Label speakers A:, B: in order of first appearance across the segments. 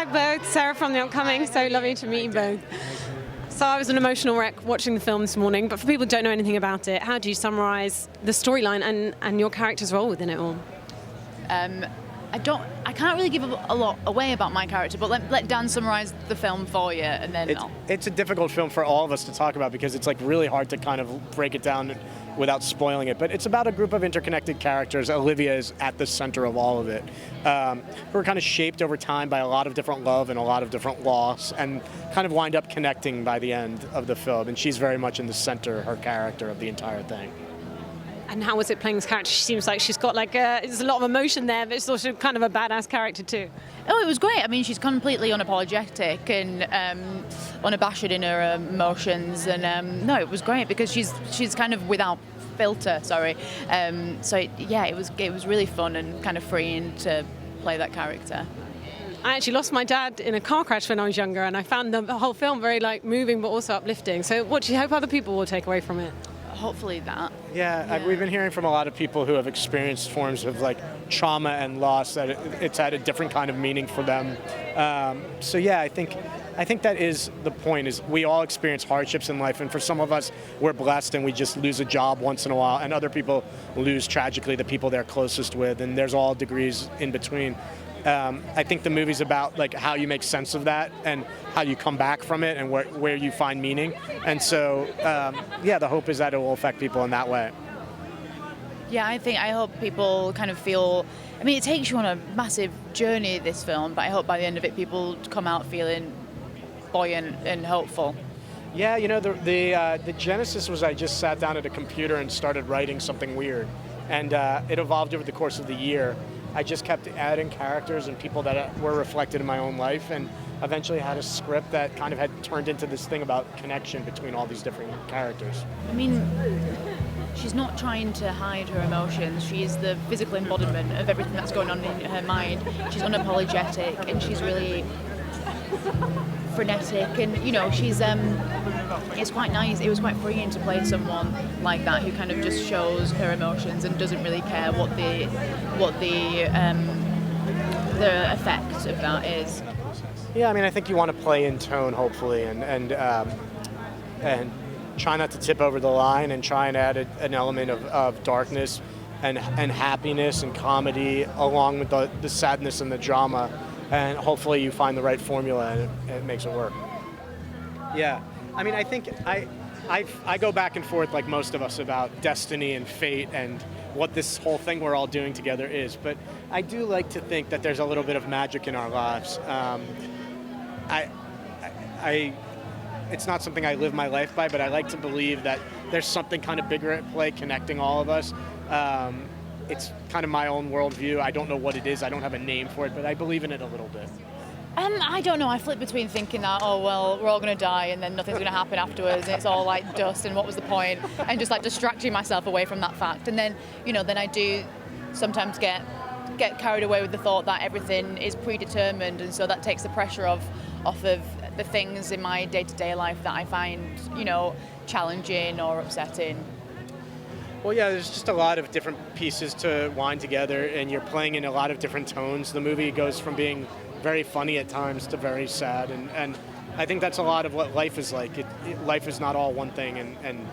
A: Hi both, Sarah from The Upcoming, so lovely to meet you both. So I was an emotional wreck watching the film this morning, but for people who don't know anything about it, how do you summarise the storyline and your character's role within it all?
B: I can't really give a lot away about my character, but let Dan summarise the film for you, and then
C: it's a difficult film for all of us to talk about because it's like really hard to kind of break it down without spoiling it. But it's about a group of interconnected characters. Olivia is at the center of all of it, who are kind of shaped over time by a lot of different love and a lot of different loss, and kind of wind up connecting by the end of the film. And she's very much in the center, her character, of the entire thing.
A: And how was it playing this character? She seems like she's got there's a lot of emotion there, but it's also kind of a badass character too.
B: Oh, it was great. I mean, she's completely unapologetic and unabashed in her emotions, and no, it was great because she's kind of without filter. Sorry. It was really fun and kind of freeing to play that character.
A: I actually lost my dad in a car crash when I was younger, and I found the whole film very moving but also uplifting. So, what do you hope other people will take away from it?
B: Hopefully that.
C: Yeah, we've been hearing from a lot of people who have experienced forms of trauma and loss that it's had a different kind of meaning for them. I think that is the point. Is we all experience hardships in life, and for some of us, we're blessed and we just lose a job once in a while, and other people lose tragically the people they're closest with, and there's all degrees in between. I think the movie's about how you make sense of that and how you come back from it and where you find meaning. And so, the hope is that it will affect people in that way.
B: Yeah, I hope people kind of feel. I mean, it takes you on a massive journey, this film, but I hope by the end of it, people come out feeling buoyant and hopeful.
C: Yeah, the genesis was I just sat down at a computer and started writing something weird, and it evolved over the course of the year. I just kept adding characters and people that were reflected in my own life, and eventually had a script that kind of had turned into this thing about connection between all these different characters.
B: I mean, she's not trying to hide her emotions. She is the physical embodiment of everything that's going on in her mind. She's unapologetic and she's really frenetic, and she's it's quite nice. It was quite freeing to play someone like that who kind of just shows her emotions and doesn't really care what the effect of that is.
C: Yeah, I mean, I think you want to play in tone, hopefully, and try not to tip over the line, and try and add an element of darkness and happiness and comedy along with the sadness and the drama. And hopefully you find the right formula and it makes it work. Yeah, I mean, I think I go back and forth like most of us about destiny and fate and what this whole thing we're all doing together is. But I do like to think that there's a little bit of magic in our lives. It's not something I live my life by, but I like to believe that there's something kind of bigger at play connecting all of us. It's kind of my own worldview. I don't know what it is. I don't have a name for it, but I believe in it a little bit.
B: I don't know. I flip between thinking that, oh, well, we're all going to die and then nothing's going to happen afterwards and it's all like dust and what was the point? And just distracting myself away from that fact. And then, then I do sometimes get carried away with the thought that everything is predetermined, and so that takes the pressure off of the things in my day-to-day life that I find, challenging or upsetting.
C: Well, yeah, there's just a lot of different pieces to wind together, and you're playing in a lot of different tones. The movie goes from being very funny at times to very sad, and I think that's a lot of what life is like. Life is not all one thing, and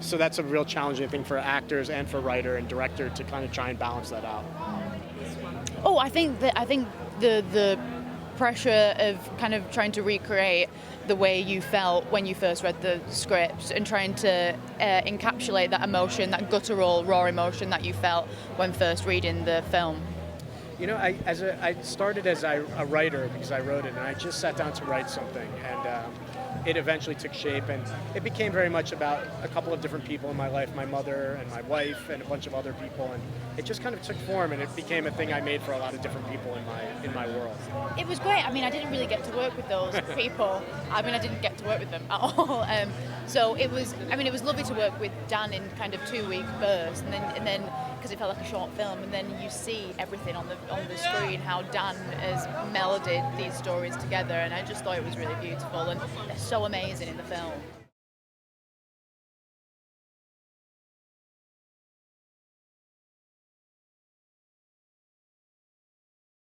C: so that's a real challenging thing for actors and for writer and director to kind of try and balance that out.
B: Oh, I think the pressure of kind of trying to recreate the way you felt when you first read the script and trying to encapsulate that emotion, that guttural, raw emotion that you felt when first reading the film.
C: I started as a writer because I wrote it, and I just sat down to write something, and it eventually took shape, and it became very much about a couple of different people in my life, my mother and my wife and a bunch of other people, and it just kind of took form, and it became a thing I made for a lot of different people in my world.
B: It was great. I mean, I didn't really get to work with those people. I mean, I didn't get to work with them at all. So it was lovely to work with Dan in kind of 2-week bursts, and then because it felt like a short film, and then you see everything on the screen, how Dan has melded these stories together, and I just thought it was really beautiful, and they're so amazing in the film.